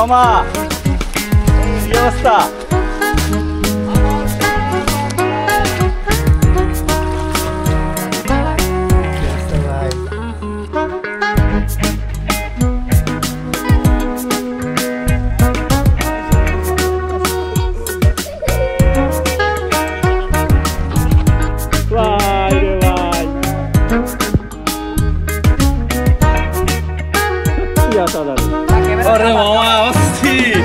মামা, কি অবস্থা? Ore mama, অস্থির।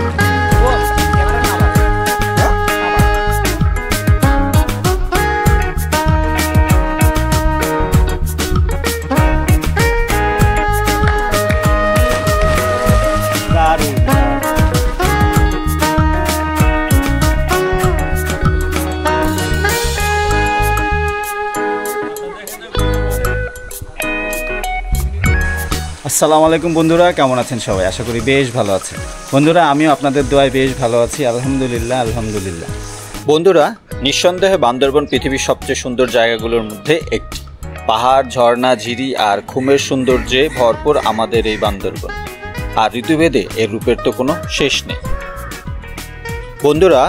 আসসালামু আলাইকুম বন্ধুরা, কেমন আছেন সবাই? আশা করি বেশ ভালো আছেন। বন্ধুরা, আমিও আপনাদের দোয়ায় বেশ ভালো আছি, আলহামদুলিল্লাহ আলহামদুলিল্লাহ। বন্ধুরা, নিঃসন্দেহে বান্দরবন পৃথিবীর সবচেয়ে সুন্দর জায়গাগুলোর মধ্যে একটি। পাহাড়, ঝর্ণা, ঝিরি আর খুমের সৌন্দর্যে ভরপুর আমাদের এই বান্দরবন। আর ঋতুভেদে এর রূপের তো কোনো শেষ নেই। বন্ধুরা,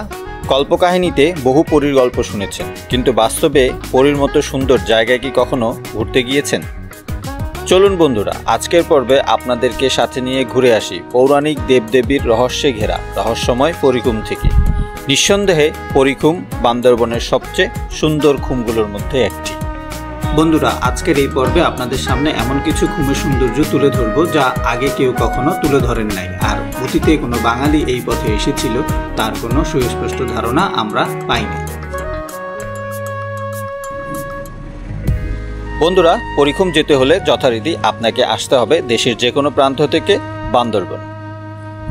কল্পকাহিনীতে বহু পরীর গল্প শুনেছেন, কিন্তু বাস্তবে পরীর মতো সুন্দর জায়গায় কি কখনো ঘুরতে গিয়েছেন? চলুন বন্ধুরা, আজকের পর্বে আপনাদেরকে সাথে নিয়ে ঘুরে আসি পৌরাণিক দেবদেবীর রহস্যে ঘেরা রহস্যময় পরিখুম থেকে। নিঃসন্দেহে পরিখুম বান্দরবনের সবচেয়ে সুন্দর খুমগুলোর মধ্যে একটি। বন্ধুরা, আজকের এই পর্বে আপনাদের সামনে এমন কিছু খুমের সৌন্দর্য তুলে ধরবো যা আগে কেউ কখনো তুলে ধরেন নাই, আর অতীতে কোনো বাঙালি এই পথে এসেছিল তার কোনো সুস্পষ্ট ধারণা আমরা পাইনি। বন্ধুরা, পরিখুম যেতে হলে যথারীতি আপনাকে আসতে হবে দেশের যে কোনো প্রান্ত থেকে বান্দরবন।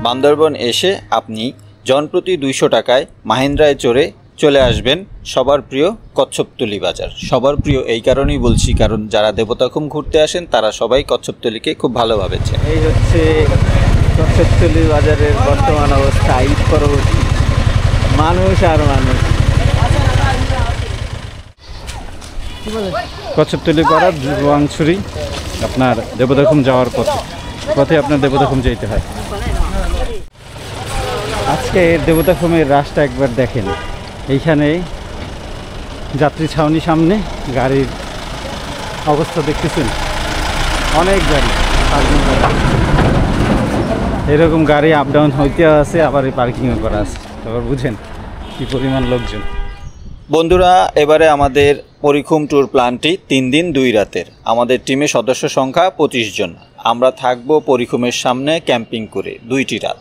বান্দরবন এসে আপনি জনপ্রতি 200 টাকায় মাহিন্দ্রায় চড়ে চলে আসবেন সবার প্রিয় কচ্ছপতলী বাজার। সবার প্রিয় এই কারণেই বলছি, কারণ যারা দেবতাখুম ঘুরতে আসেন তারা সবাই কচ্ছপতলীকে খুব ভালোভাবে চেনে। এই হচ্ছে কচ্ছপতলী বাজারের বর্তমান অবস্থা। ঈদ পরবর্তী মানুষ আর মানুষ। কচ্ছপতলী পাড়া জুয়াংছড়ি আপনার দেবতাখুম যাওয়ার পথে আপনার দেবতাখুম যেতে হয়। আজকে দেবতাখুমের রাস্তা একবার দেখেন। এইখানে যাত্রী ছাউনি সামনে গাড়ির অবস্থা দেখতেছেন, অনেক গাড়ি এরকম গাড়ি আপ ডাউন হইতে আছে, আবার এই পার্কিংও করা আছে। তারপর বুঝেন কি পরিমাণ লোকজন। বন্ধুরা, এবারে আমাদের পরিখুম ট্যুর প্ল্যানটি 3 দিন 2 রাতের। আমাদের টিমে সদস্য সংখ্যা 25 জন। আমরা থাকবো পরিখুমের সামনে ক্যাম্পিং করে 2টি রাত।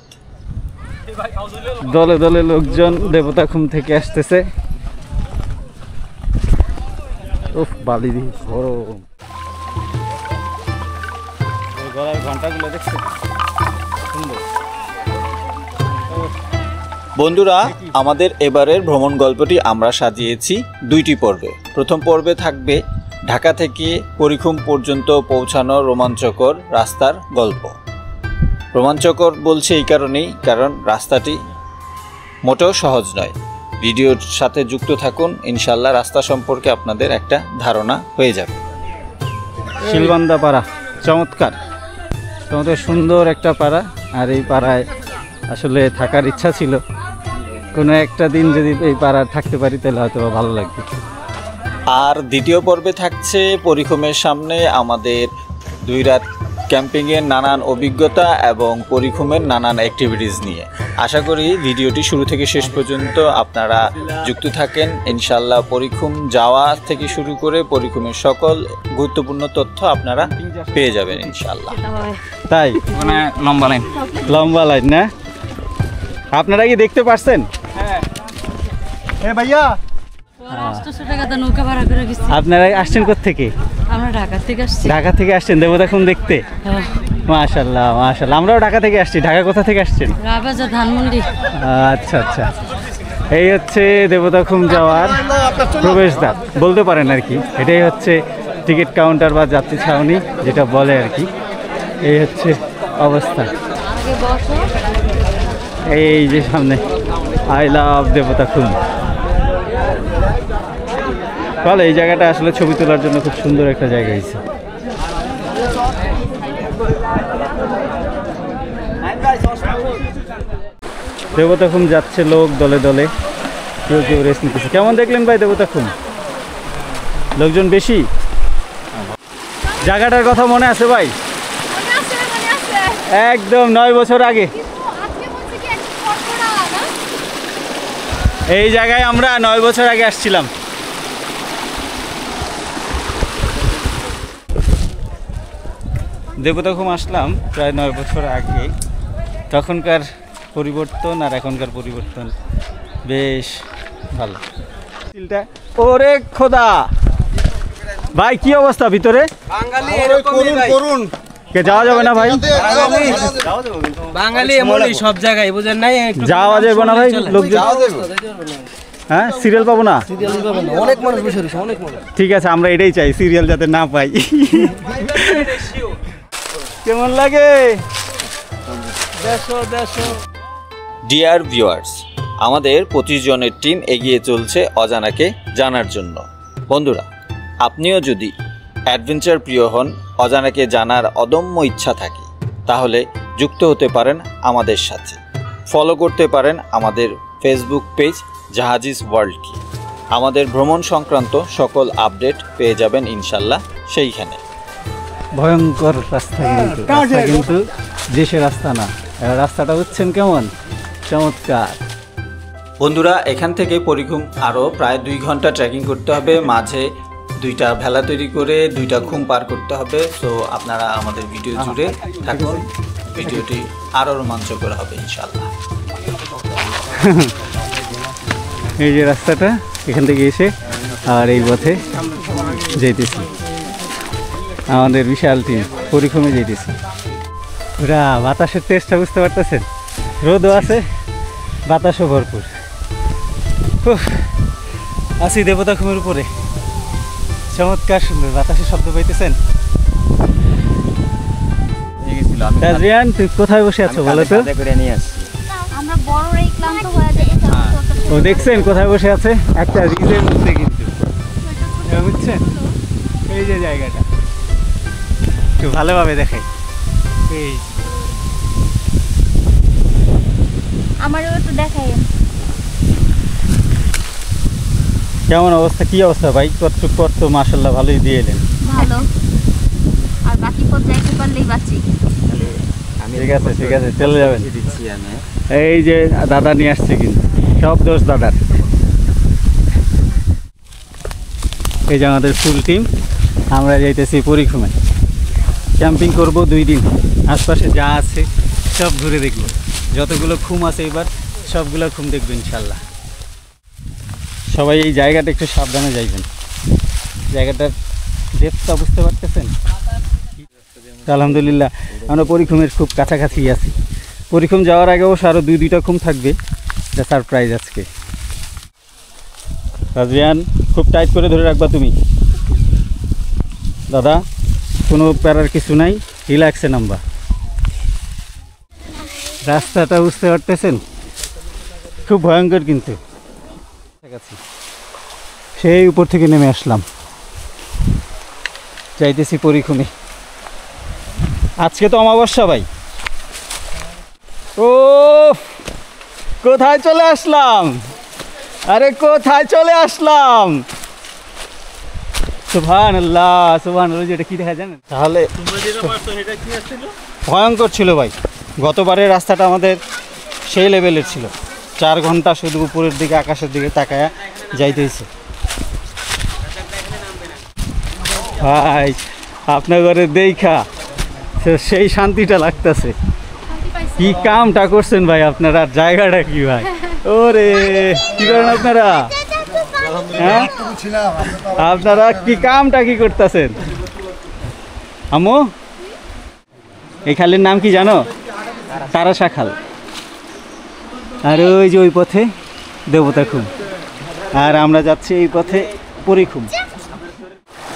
দলে দলে লোকজন দেবতাখুম থেকে আসতেছে। উফ, বালি গরম। গলার ঘন্টাগুলো দেখছেন, সুন্দর। বন্ধুরা, আমাদের এবারের ভ্রমণ গল্পটি আমরা সাজিয়েছি 2টি পর্বে। প্রথম পর্বে থাকবে ঢাকা থেকে পরিখুম পর্যন্ত পৌঁছানোর রোমাঞ্চকর রাস্তার গল্প। রোমাঞ্চকর বলছে এই কারণেই, কারণ রাস্তাটি মোটেও সহজ নয়। ভিডিওর সাথে যুক্ত থাকুন, ইনশাল্লাহ রাস্তা সম্পর্কে আপনাদের একটা ধারণা হয়ে যাবে। শিলবান্দা পাড়া চমৎকার সুন্দর একটা পাড়া। আর এই পাড়ায় আসলে থাকার ইচ্ছা ছিল, কোনো একটা দিন যদি এই পাড়ায় থাকতে পারি তাহলে হয়তো ভালো লাগবে। আর দ্বিতীয় পর্বে থাকছে পরিখুমের সামনে আমাদের 2 রাত ক্যাম্পিংয়ের নানান অভিজ্ঞতা এবং পরিখুমের নানান অ্যাক্টিভিটিস নিয়ে। আশা করি ভিডিওটি শুরু থেকে শেষ পর্যন্ত আপনারা যুক্ত থাকেন। ইনশাল্লাহ পরিখুম যাওয়া থেকে শুরু করে পরিখুমের সকল গুরুত্বপূর্ণ তথ্য আপনারা পেয়ে যাবেন ইনশাল্লাহ। তাই মানে লম্বা লাইন না? আপনারা কি দেখতে পারছেন? হ্যাঁ ভাইয়া, আপনারা আসছেন কোত্থেকে? আমরা ঢাকা থেকে আসছি। ঢাকা থেকে আসছেন দেবতাখুম দেখতে? মাশাআল্লাহ মাশাআল্লাহ। আমরাও ঢাকা থেকে আসছি। ঢাকা কোথা থেকে আসছেন? রাবাজার ধানমন্ডি। আচ্ছা আচ্ছা। এই হচ্ছে দেবতাখুম যাওয়ার প্রবেশদ্বার বলতে পারেন আর কি। এটাই হচ্ছে টিকিট কাউন্টার বা যাত্রী ছাউনি যেটা বলে আর কি। এই হচ্ছে অবস্থা। এই যে সামনে আই লাভ দেবতাখুম। তাহলে এই জায়গাটা আসলে ছবি তোলার জন্য খুব সুন্দর একটা জায়গা হয়েছে। দেবতাখুম যাচ্ছে লোক দলে দলে, কেউ কেউ রেস্ট নিতেছে। কেমন দেখলেন ভাই দেবতাখুম? লোকজন বেশি? জায়গাটার কথা মনে আছে ভাই? একদম 9 বছর আগে এই জায়গায় আমরা 9 বছর আগে আসছিলাম। দেবতাখুম আসলাম প্রায় 9 বছর আগে। তখনকার পরিবর্তন আর এখনকার পরিবর্তন বেশ ভালো। ওরে খোদা ভাই, কি অবস্থা ভিতরে? কে যাওয়া যাবে না ভাই? বাঙালি এমনই সব জায়গায়, বুঝেন নাই? যাওয়া যাবে না ভাই, লোকজন। হ্যাঁ, সিরিয়াল পাবো না? অনেক মানুষ বসে রয়েছে, অনেক মানুষ। ঠিক আছে, আমরা এটাই চাই, সিরিয়াল যাতে না পাই। কেমন লাগে? ডিয়ার ভিউয়ার্স, আমাদের 25 জনের টিম এগিয়ে চলছে অজানাকে জানার জন্য। বন্ধুরা, আপনিও যদি অ্যাডভেঞ্চার প্রিয় হন, অজানাকে জানার অদম্য ইচ্ছা থাকে, তাহলে যুক্ত হতে পারেন আমাদের সাথে। ফলো করতে পারেন আমাদের ফেসবুক পেজ জাহাজিস ওয়ার্ল্ড কি। আমাদের ভ্রমণ সংক্রান্ত সকল আপডেট পেয়ে যাবেন ইনশাল্লাহ সেইখানে। ভয়ঙ্কর রাস্তা, কিন্তু দেশের রাস্তা না। রাস্তাটা হচ্ছেন কেমন চমৎকার। বন্ধুরা, এখান থেকে পরিখুম আরও প্রায় 2 ঘন্টা ট্রেকিং করতে হবে। মাঝে 2টা ভেলা তৈরি করে 2টা খুম পার করতে হবে। তো আপনারা আমাদের ভিডিও জুড়ে থাকুন, ভিডিওটি আরও রোমাঞ্চকর হবে ইনশাল্লাহ। এই যে রাস্তাটা, এখান থেকে এসে আর এই পথে যেতেছি। আমাদের বিশাল টিম পরিখুমে যেতেছি। পুরা বাতাসের টেস্টটা বুঝতে পারতেছেন? রোদও আছে, বাতাসও ভরপুর। আছি দেবতাখুমের উপরে, চমৎকার সুন্দর বাতাসের শব্দ পাইতেছেন? তাজরিয়ান, তুই কোথায় বসে আছো বলো তো? ও দেখছেন কোথায় বসে আছে? একটা রিজের মধ্যে, কিন্তু বুঝছেন এই যে জায়গাটা একটু ভালোভাবে দেখাই। এই আমারও একটু দেখাই। কেমন অবস্থা, কি অবস্থা ভাই? কতটুক পথ তো মাশাআল্লাহ ভালোই দিয়ে এলেন। ভালো, আর বাকি পথ যাইতে পারলেই বাঁচি। ঠিক আছে, ঠিক আছে, চলে যাবেন। এই যে দাদা নিয়ে আসছে, কিন্তু সব দোষ দাদার। এই যে আমাদের ফুল টিম, আমরা যাইতেছি পরিখুমে। ক্যাম্পিং করব 2 দিন। আশপাশে যা আছে সব ঘুরে দেখব, যতগুলো খুম আছে এবার সবগুলো খুম দেখব ইনশাল্লাহ। সবাই এই জায়গাটা একটু সাবধানে যাইবেন। জায়গাটার ডেপথটা বুঝতে পারতেছেন? আলহামদুলিল্লাহ আমরা পরিখুমের খুব কাছাকাছি আছি। পরিখুম যাওয়ার আগে অবশ্য আরও 2টা খুম থাকবে, এটা সারপ্রাইজ আজকে। রাজিয়ান, খুব টাইট করে ধরে রাখবা তুমি। দাদা, কোনো প্যারার কিছু নাই, রিল্যাক্সে নামবা। রাস্তাটা বুঝতে পারতেছেন? খুব ভয়ঙ্কর, কিন্তু সেই উপর থেকে নেমে আসলাম, যাইতেছি পরিখুমে। আজকে তো অমাবস্যা ভাই। ও কোথায় চলে আসলাম, আরে কোথায় চলে আসলাম! সুবহানাল্লাহ, সুবহানাল্লাহ। যেটা কি দেখা জানেন? তাহলে ভয়ঙ্কর ছিল ভাই। গতবারের রাস্তাটা আমাদের সেই লেভেলের ছিল। 4 ঘন্টা শুধু উপরের দিকে আকাশের দিকে তাকায়া যাইতে হয়েছে। ভাই আপনার ঘরে দেখা সেই শান্তিটা লাগতেছে। কি কামটা করছেন ভাই আপনারা, জায়গাটা কি ভাই? ওরে কি করেন আপনারা? হ্যাঁ, আপনারা কি কামটা কি করতেছেন? আম্মু, এই খালের নাম কি জানো? তারাশা খাল। আর ওই যে ওই পথে দেবতাখুম, আর আমরা যাচ্ছি এই পথে পরিখুম।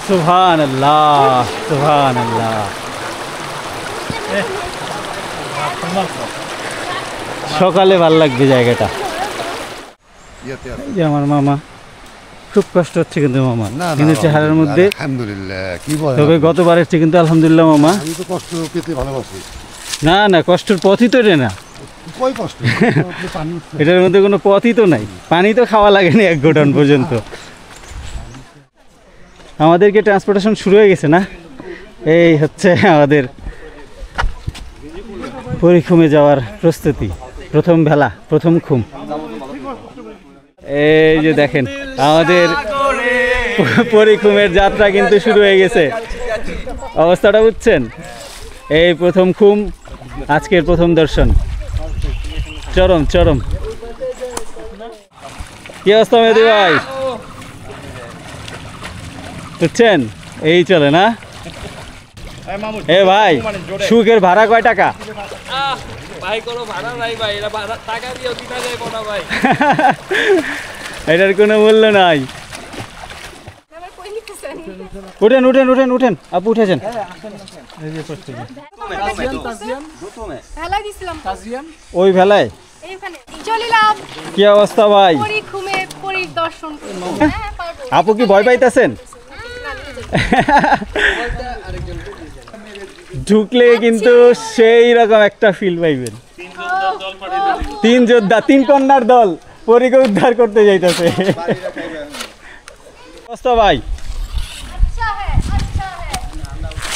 সুবহানাল্লাহ, সুবহানাল্লাহ। সকালে ভাল লাগবে জায়গাটা। যে আমার মামা, খুব কষ্ট হচ্ছে কিন্তু মামা, কিন্তু চেহারার মধ্যে আলহামদুলিল্লাহ। কি বলে? তবে গতবারের চেয়ে কিন্তু আলহামদুলিল্লাহ মামা। আমি তো কষ্ট পেতে ভালোবাসি। না না, কষ্টের পথই তো রে না, কই কষ্ট পানি এটার মধ্যে কোনো পথই তো নাই, পানি তো খাওয়া লাগেনি 1 গোডাউন পর্যন্ত। আমাদেরকে ট্রান্সপোর্টেশন শুরু হয়ে গেছে না, এই হচ্ছে আমাদের পরিখুমে যাওয়ার প্রস্তুতি। প্রথম ভেলা, প্রথম খুম। এই যে দেখেন আমাদের পরিখুমের যাত্রা কিন্তু শুরু হয়ে গেছে। অবস্থাটা বুঝছেন? এই প্রথম খুম, আজকের প্রথম দর্শন। চরম চরম। কি অবস্থা মেহেদি ভাই? বুঝছেন, এই চলে না। এ ভাই, সুখের ভাড়া কয় টাকা? ভাই কোনো ভাড়া নাই ভাই, এটা ভাড়া টাকা দিয়েও দিতে যাইবো না ভাই। এটার কোনো মূল্য নাই। উঠেন উঠেন উঠেন উঠেন, আপু উঠেছেন। ওই ভেলায় কি অবস্থা ভাই? আপু কি ভয় পাইতেছেন? ঢুকলে কিন্তু সেই রকম একটা ফিল পাইবেন। 3 যোদ্ধা, 3 কন্যার দল পরীকে উদ্ধার করতে যাইতেছে। অবস্থা ভাই,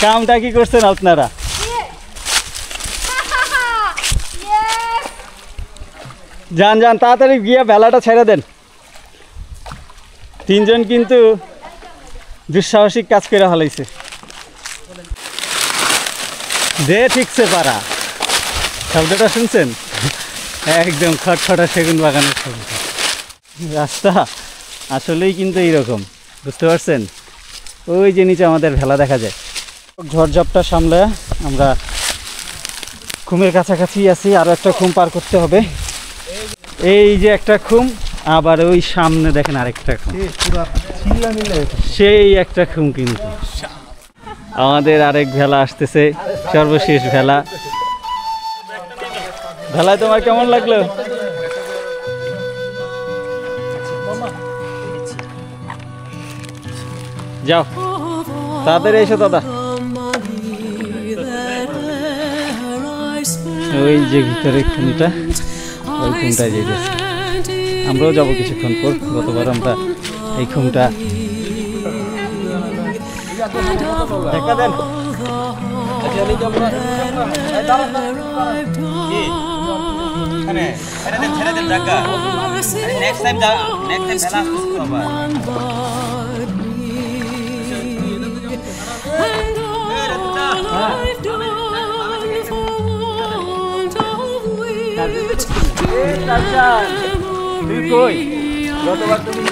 কামটা কি করছেন আপনারা? যান যান, তাড়াতাড়ি গিয়ে বেলাটা ছেড়ে দেন। 3 জন কিন্তু দুঃসাহসিক কাজ করে ফেলাইছে। যে ঠিকছে পারা, শব্দটা শুনছেন? একদম খটখটা সেগুন বাগানের শব্দ। রাস্তা আসলেই কিন্তু এইরকম, বুঝতে পারছেন? ওই যে নিচে আমাদের ভেলা দেখা যায়। ঝড়ঝাপটা সামলে আমরা খুমের কাছাকাছি আছি। আরও একটা খুম পার করতে হবে। এই যে একটা খুম, আবার ওই সামনে দেখেন আরেকটা খুম, সেই একটা খুম। কিন্তু আমাদের আরেক ভেলা আসতেছে, সর্বশেষ ভেলা। ভেলায় তোমার কেমন লাগলো? যাও তাড়াতাড়ি এসো দাদা। ওই যে ভিতরে খুনটা, ওই খুনটায় যেতেছে। আমরাও যাবো কিছুক্ষণ পর। গতবার আমরা এই খুনটা দেখা দেন। তুই কই? গতবার তুমি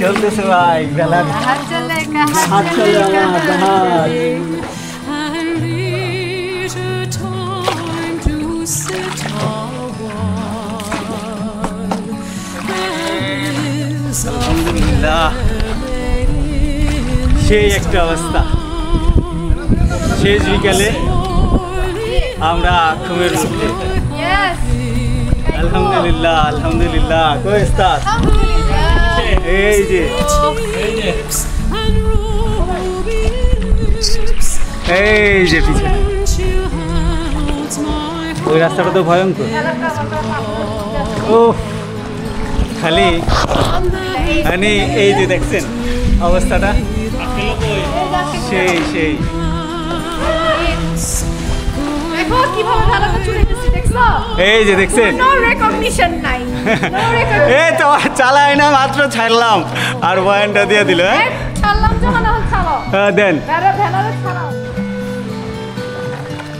চলতেছে ভাই বেলা। হাত চলে আমার জাহাজ। আলহামদুলিল্লাহ, সেই একটা অবস্থা। শেষ বিকালে আমরা খুমের মধ্যে। আলহামদুলিল্লাহ আলহামদুলিল্লাহ। কই উস্তাদ? এই যে এই যে পিছনে ওই রাস্তাটা তো ভয়ঙ্কর। ও খালি মানে এই যে দেখছেন অবস্থাটা, সেই সেই এই যে দেখছেন। এই তো চালাই না, মাত্র ছাড়লাম আর বয়ানটা দিয়ে দিল। হ্যাঁ দেন।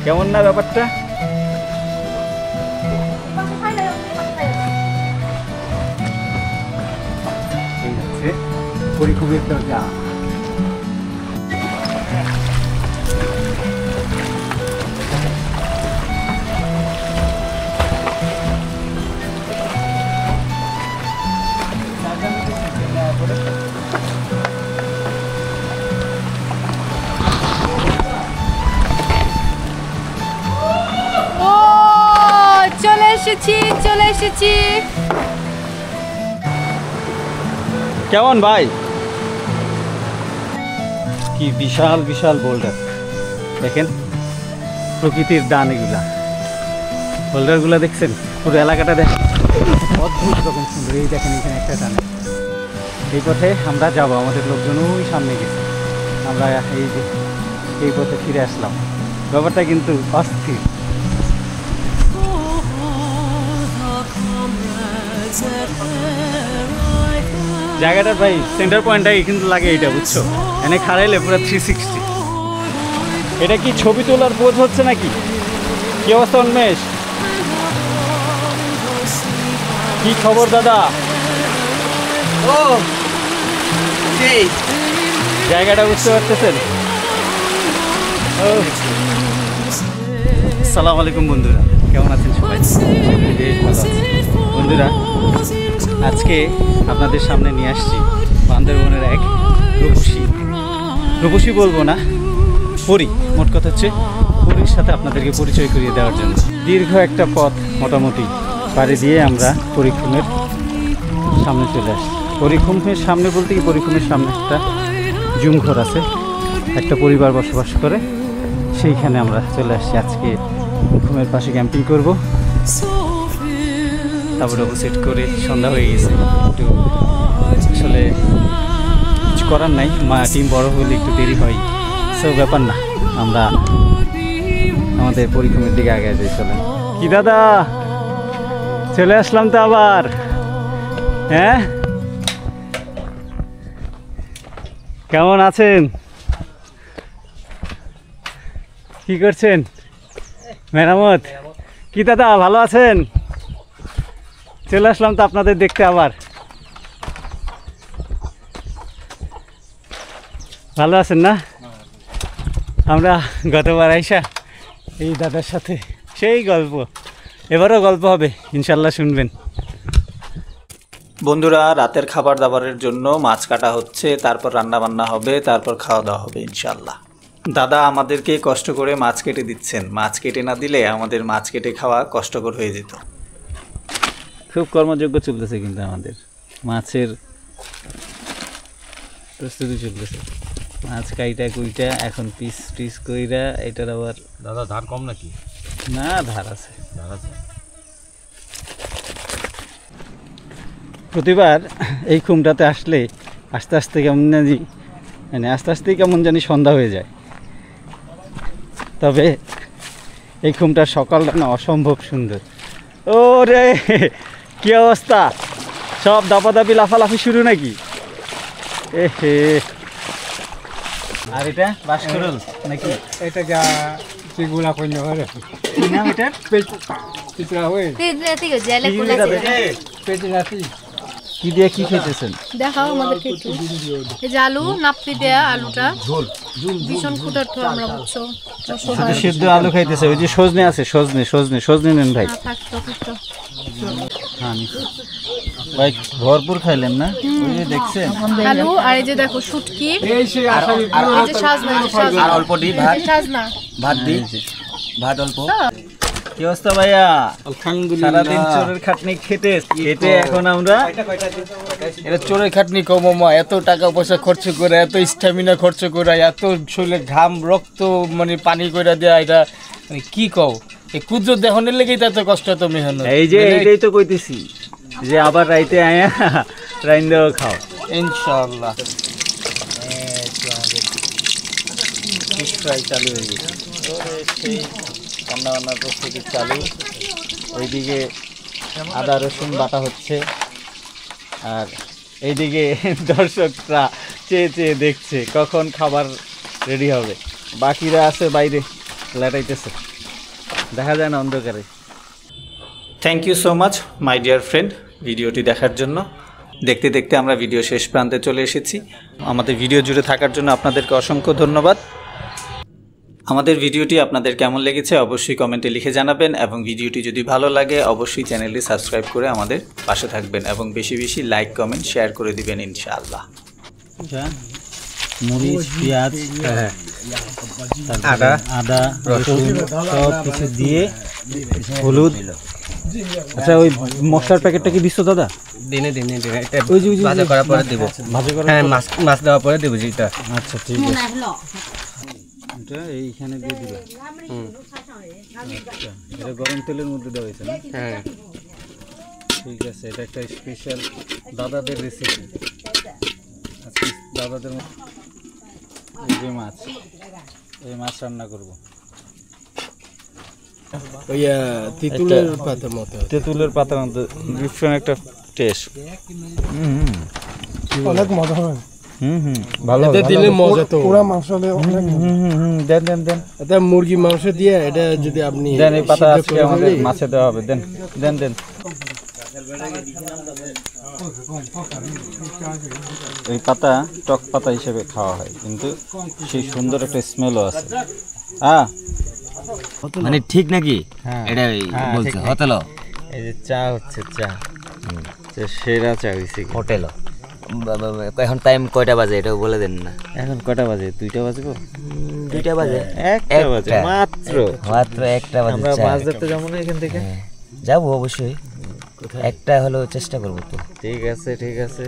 কেমন না ব্যাপারটা? পরিখুমের দরজা। করে। ও চলে এসেছি। কেমন ভাই? কি বিশাল বিশাল বোল্ডার, দেখেন প্রকৃতির দান এগুলা। বোল্ডারগুলো দেখছেন, পুরো এলাকাটা দেখেন, অদ্ভুত রকম সুন্দর। এই দেখেন এখানে একটা টানে। এই পথে আমরা যাব, আমাদের লোকজন ওই সামনে গেছে, আমরা এই পথে ফিরে আসলাম। ব্যাপারটা কিন্তু অস্থির। জায়গাটার ভাই সেন্টার পয়েন্টটাই কিন্তু লাগে এটা, বুঝছো? এনে খাড়াইলে পুরো 360। এটা কি ছবি তোলার পোজ হচ্ছে নাকি? কি অবস্থা উন্মেষ? কি খবর দাদা? ও সেই জায়গাটা বুঝতে পারতেছেন? আসসালামু আলাইকুম বন্ধুরা, কেমন আছেন সবাই? বেশ ভালো আছি। বন্ধুরা, আজকে আপনাদের সামনে নিয়ে আসছি বান্দরবনের এক রূপসী বলবো না, পরী। মোট কথা হচ্ছে পরীর সাথে আপনাদেরকে পরিচয় করিয়ে দেওয়ার জন্য দীর্ঘ একটা পথ মোটামুটি পাড়ি দিয়ে আমরা পরীক্ষণের সামনে চলে আসছি। পরীক্ষণের সামনে বলতে কি, পরীক্ষণের সামনে একটা জুমঘর আছে, একটা পরিবার বসবাস করে, সেইখানে আমরা চলে আসছি। আজকে ঘুমের পাশে ক্যাম্পিং করব, তারপরে সেট করে সন্ধ্যা হয়ে গেছে। একটু আসলে কিছু করার নাই, টিম বড় হলে একটু দেরি হয়, সব ব্যাপার না। আমরা আমাদের পরীক্ষণের দিকে আগে যাই, চলেন। কি দাদা, চলে আসলাম তো আবার। হ্যাঁ, কেমন আছেন? কি করছেন? মেরামত? কি দাদা, ভালো আছেন? চলে আসলাম তো আপনাদের দেখতে আবার। ভালো আছেন না? আমরা গতবার আইসা এই দাদার সাথে সেই গল্প, এবারও গল্প হবে ইনশাল্লাহ, শুনবেন। বন্ধুরা, রাতের খাবার দাবারের জন্য মাছ কাটা হচ্ছে, তারপর রান্না বান্না হবে, তারপর খাওয়া দাওয়া হবে ইনশাল্লাহ। দাদা আমাদেরকে কষ্ট করে মাছ কেটে দিচ্ছেন, মাছ কেটে না দিলে আমাদের মাছ কেটে খাওয়া কষ্টকর হয়ে যেত। খুব কর্মযোগ্য চলতেছে কিন্তু আমাদের মাছের প্রস্তুতি চলতেছে। মাছ কাইটা কুইটা এখন পিস কইরা, এটার আবার দাদা ধার কম নাকি? না, ধার আছে। প্রতিবার এই খুমটাতে আসলে আস্তে আস্তে কেমন জানি সন্ধ্যা হয়ে যায়। তবে এই খুমটার সকালটা না অসম্ভব সুন্দর। ও রে, কি অবস্থা? সব দাপাদাপি লাফালাফি শুরু নাকি? এ হে, আর এটা বাসকরল নাকি? এটা যা যেগুলা কইলে হয় কি নাম এটার? পিছলা হয়ে পেটলাতি। কি দিয়ে কি খেতেছেন? দেখাও আমাদেরকে একটু। এই যে আলু নাপতি দেয়া, আলুটা ভীষণ ক্ষুধার্ত আমরা, বুঝছো? শুধু সিদ্ধ আলু খাইতেছে। ওই যে সজনে আছে, সজনে নেন ভাই। হ্যাঁ, ভাই ভরপুর খাইলেন না? ওই যে দেখছেন আলু, আর এই যে দেখো শুটকি, এই সে আসামি এই যে সাজনা, আর অল্প দি ভাত, সাজনা ভাত দি, ভাত অল্প। কি অবস্থা ভাইয়া? সারাদিন চোরের খাটনি খেতে এখন আমরা এটা চোরের খাটনি কম মামা, এত টাকা পয়সা খরচ করে, এত স্ট্যামিনা খরচ করে, এত শরীরে ঘাম রক্ত মানে পানি করে দেয়া, এটা মানে কি কও? এই ক্ষুদ্র দেহনের লেগেই তো এত কষ্ট, এত মেহনত। এই যে এইটাই তো কইতেছি যে আবার রাইতে আয়া রাইন্দাও খাও ইনশাআল্লাহ। ফিশ ফ্রাই চালু হয়ে গেছে, সেই রান্না বান্নার প্রস্তুতি চালু। ওইদিকে আদা রসুন বাটা হচ্ছে, আর এইদিকে দর্শকরা চেয়ে দেখছে কখন খাবার রেডি হবে। বাকিরা আছে বাইরে লেটাইতেছে, দেখা যায় না অন্ধকারে। Thank you so much my dear friend ভিডিওটি দেখার জন্য। দেখতে দেখতে আমরা ভিডিও শেষ প্রান্তে চলে এসেছি। আমাদের ভিডিও জুড়ে থাকার জন্য আপনাদেরকে অসংখ্য ধন্যবাদ। আমাদের ভিডিওটি আপনাদের কেমন লেগেছে অবশ্যই কমেন্টে লিখে জানাবেন এবং ভিডিওটি যদি ভালো লাগে অবশ্যই চ্যানেলটি সাবস্ক্রাইব করে আমাদের পাশে থাকবেন এবং বেশি বেশি লাইক কমেন্ট শেয়ার করে দিবেন ইনশাআল্লাহ। মরিচ, পেঁয়াজ, আদা, রসুন সব কিছু দিয়ে হলুদ। আচ্ছা, ওই মশলার প্যাকেটটা কি দিচ্ছ দাদা? দিনে এটা ওই যে ভাজা করার পরে দেব। ভাজা করা? হ্যাঁ, মাছ দেওয়ার পরে দেবো যেটা। আচ্ছা ঠিক আছে, এটা এইখানে দিয়ে দিবে। আচ্ছা, এটা গরম তেলের মধ্যে দেওয়া হয়েছে না? হ্যাঁ, ঠিক আছে, এটা একটা স্পেশাল দাদাদের রেসিপি। আজকে দাদাদের এই যে মাছ, এই মাছ রান্না করব। ওই তেঁতুলের পাতার মতো, তেঁতুলের পাতার মতো ডিফারেন্ট একটা টেস্ট। অনেক মজা হয়। ভালো দিলে মজা তো। পুরা মাংস দিয়ে অনেক দেন দেন দেন এটা মুরগি মাংস দিয়ে এটা যদি আপনি দেন, এই পাতা আজকে আমাদের মাছে দেওয়া হবে। দেন দেন দেন। এই পাতা টক পাতা হিসেবে খাওয়া হয়, কিন্তু সেই সুন্দর একটা স্মেলও আছে। হ্যাঁ, মানে ঠিক নাকি? হ্যাঁ, এটা বলছে হোটেল, এই যে চা হচ্ছে, চা সেরা চা হয়েছে। হোটেল। এখন টাইম কয়টা বাজে এটাও বলে দেন না। এখন কটা বাজে? 2টা বাজবো? 2টা বাজে? 1টা বাজে মাত্র। মাত্র 1টা বাজে। আমরা মাছ ধরতে যাবো না এখান থেকে? যাবো অবশ্যই, একটা হলেও চেষ্টা করবো তো। ঠিক আছে ঠিক আছে।